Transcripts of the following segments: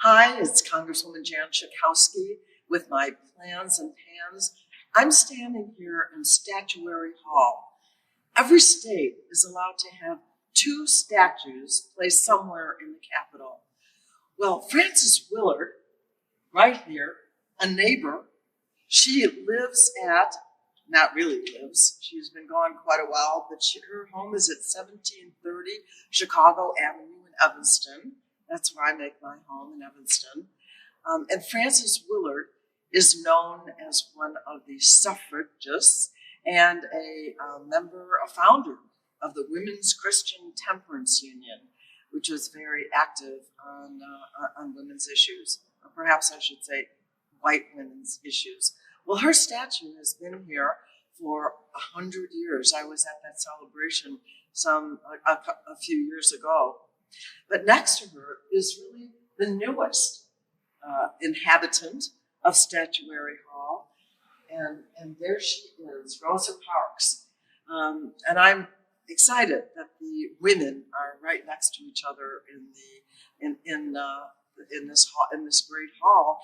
Hi, it's Congresswoman Jan Schakowsky with my plans and pans. I'm standing here in Statuary Hall. Every state is allowed to have 2 statues placed somewhere in the Capitol. Well, Frances Willard, right here, a neighbor, she lives at, not really lives, she's been gone quite a while, but her home is at 1730 Chicago Avenue in Evanston. That's where I make my home, in Evanston. And Frances Willard is known as one of the suffragists and a founder of the Women's Christian Temperance Union, which was very active on women's issues, or perhaps I should say white women's issues. Well, her statue has been here for 100 years. I was at that celebration a few years ago. But next to her is really the newest inhabitant of Statuary Hall. And there she is, Rosa Parks. And I'm excited that the women are right next to each other in this great hall.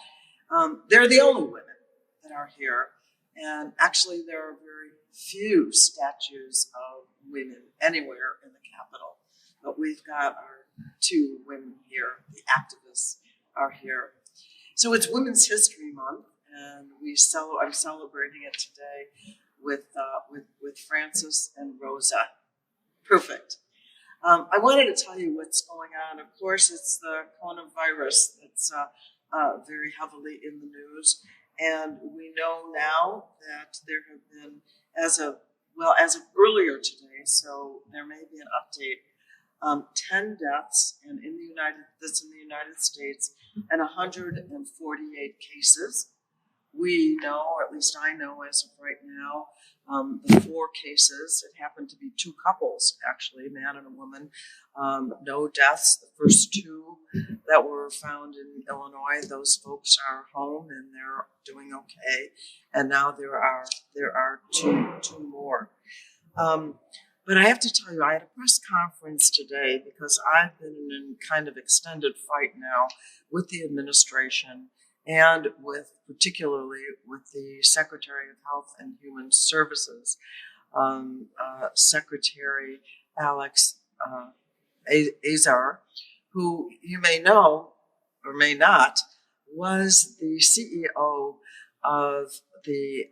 They're the only women that are here. And actually, there are very few statues of women anywhere in the Capitol. But we've got our 2 women here. The activists are here. So it's Women's History Month, and I'm celebrating it today with Frances and Rosa. Perfect. I wanted to tell you what's going on. Of course, it's the coronavirus that's very heavily in the news, and we know now that there have been, as of earlier today, so there may be an update. 10 deaths in the United States and 148 cases. We know, or at least I know as of right now, the 4 cases, it happened to be 2 couples, actually, a man and a woman. No deaths. The first 2 that were found in Illinois, those folks are home and they're doing okay. And now there are two more. But I have to tell you, I had a press conference today because I've been in a kind of extended fight now with the administration and particularly with the Secretary of Health and Human Services, Secretary Alex Azar, who you may know or may not, was the CEO of the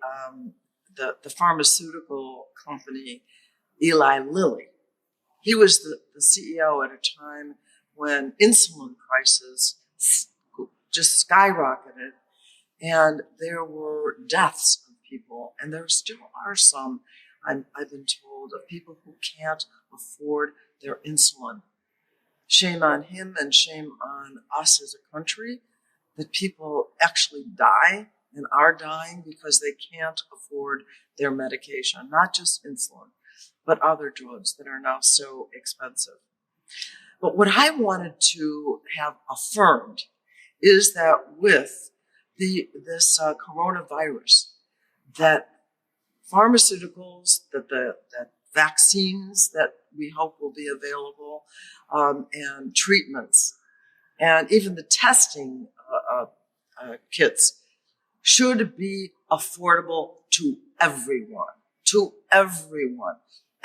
pharmaceutical company Eli Lilly. He was the CEO at a time when insulin prices just skyrocketed, and there were deaths of people, and there still are some, I've been told, of people who can't afford their insulin. Shame on him and shame on us as a country that people actually die and are dying because they can't afford their medication, not just insulin, but other drugs that are now so expensive. But what I wanted to have affirmed is that with this coronavirus, that pharmaceuticals, that vaccines that we hope will be available, and treatments, and even the testing kits should be affordable to everyone.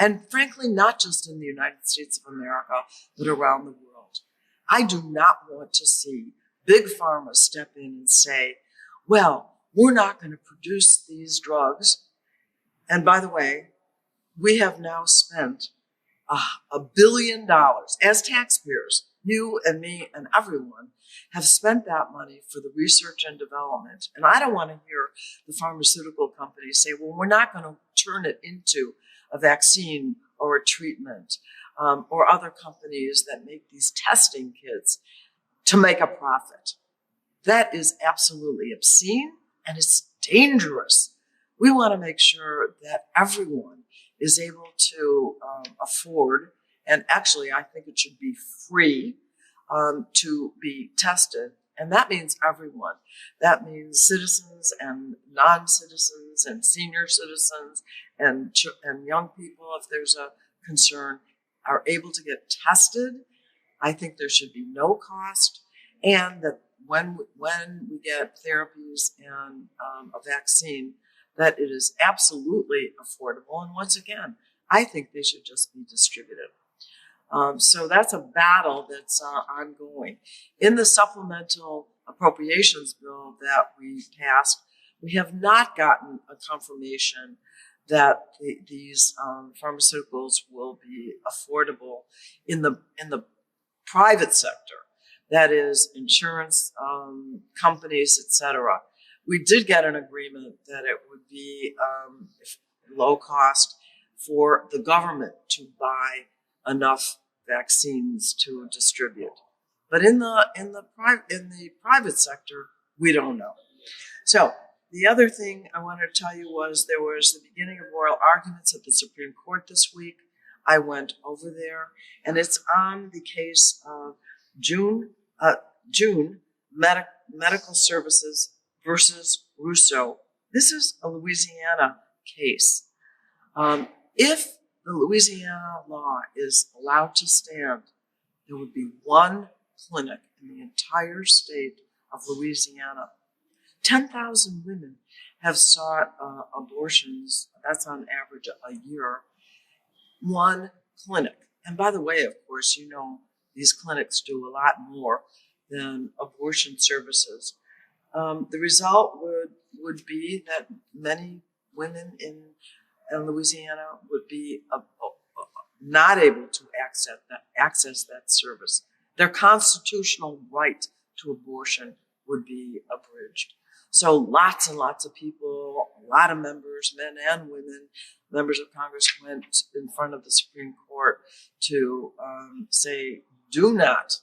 And frankly, not just in the United States of America, but around the world. I do not want to see Big Pharma step in and say, well, we're not going to produce these drugs. And by the way, we have now spent $1 billion as taxpayers, you and me and everyone, have spent that money for the research and development. And I don't want to hear the pharmaceutical companies say, well, we're not going to turn it into a vaccine or a treatment, or other companies that make these testing kits to make a profit. That is absolutely obscene and it's dangerous. We want to make sure that everyone is able to afford, and actually I think it should be free to be tested. And that means everyone. That means citizens and non-citizens and senior citizens and young people, if there's a concern, are able to get tested. I think there should be no cost, and that when we get therapies and a vaccine, that it is absolutely affordable. And once again, I think they should just be distributed. So that's a battle that's ongoing. In the supplemental appropriations bill that we passed, we have not gotten a confirmation that these pharmaceuticals will be affordable in the private sector. That is, insurance companies, etc. We did get an agreement that it would be low cost for the government to buy enough vaccines to distribute, but in the private sector, we don't know. So the other thing I wanted to tell you was there was the beginning of oral arguments at the Supreme Court this week. I went over there, and it's on the case of June Medical Services versus Russo. This is a Louisiana case. If the Louisiana law is allowed to stand, there would be one clinic in the entire state of Louisiana. 10,000 women have sought abortions. That's on average a year. One clinic. And by the way, of course, you know, these clinics do a lot more than abortion services. The result would be that many women in Louisiana would be not able to access that service. Their constitutional right to abortion would be abridged. So lots and lots of people, a lot of members, men and women, members of Congress went in front of the Supreme Court to say, do not.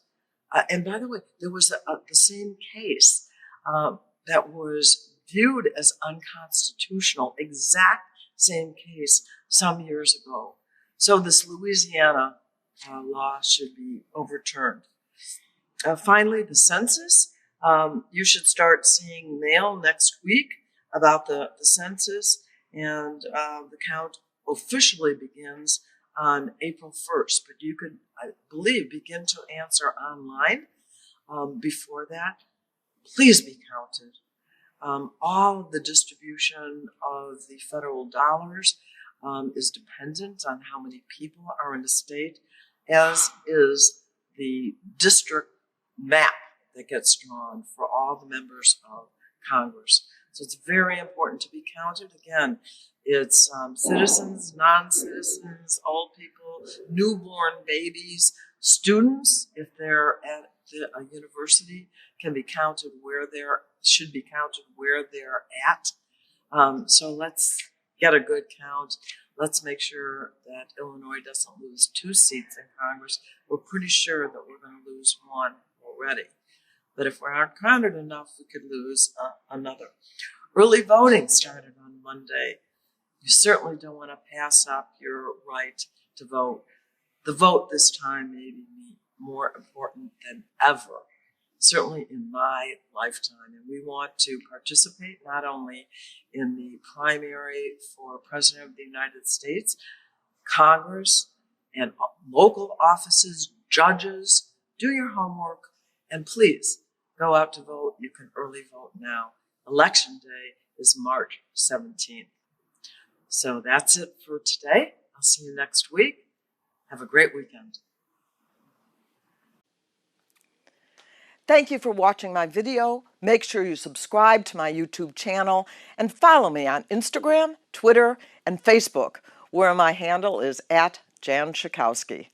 And by the way, there was the same case that was viewed as unconstitutional, exact same case some years ago. So this Louisiana law should be overturned. Finally, the census. You should start seeing mail next week about the census, and the count officially begins on April 1st. But you could, I believe, begin to answer online before that. Please be counted. All of the distribution of the federal dollars is dependent on how many people are in the state, as is the district map that gets drawn for all the members of Congress. So it's very important to be counted. Again, it's citizens, non-citizens, old people, newborn babies, students, if they're at a university, can be counted should be counted where they're at. So let's get a good count. Let's make sure that Illinois doesn't lose 2 seats in Congress. We're pretty sure that we're going to lose 1 already. But if we aren't counted enough, we could lose another. Early voting started on Monday. You certainly don't want to pass up your right to vote. The vote this time may be more important than ever, certainly in my lifetime. And we want to participate not only in the primary for President of the United States, Congress, and local offices, judges. Do your homework, and please go out to vote. You can early vote now. Election day is March 17th. So that's it for today. I'll see you next week. Have a great weekend. Thank you for watching my video. Make sure you subscribe to my YouTube channel and follow me on Instagram, Twitter, and Facebook, where my handle is @Jan Schakowsky.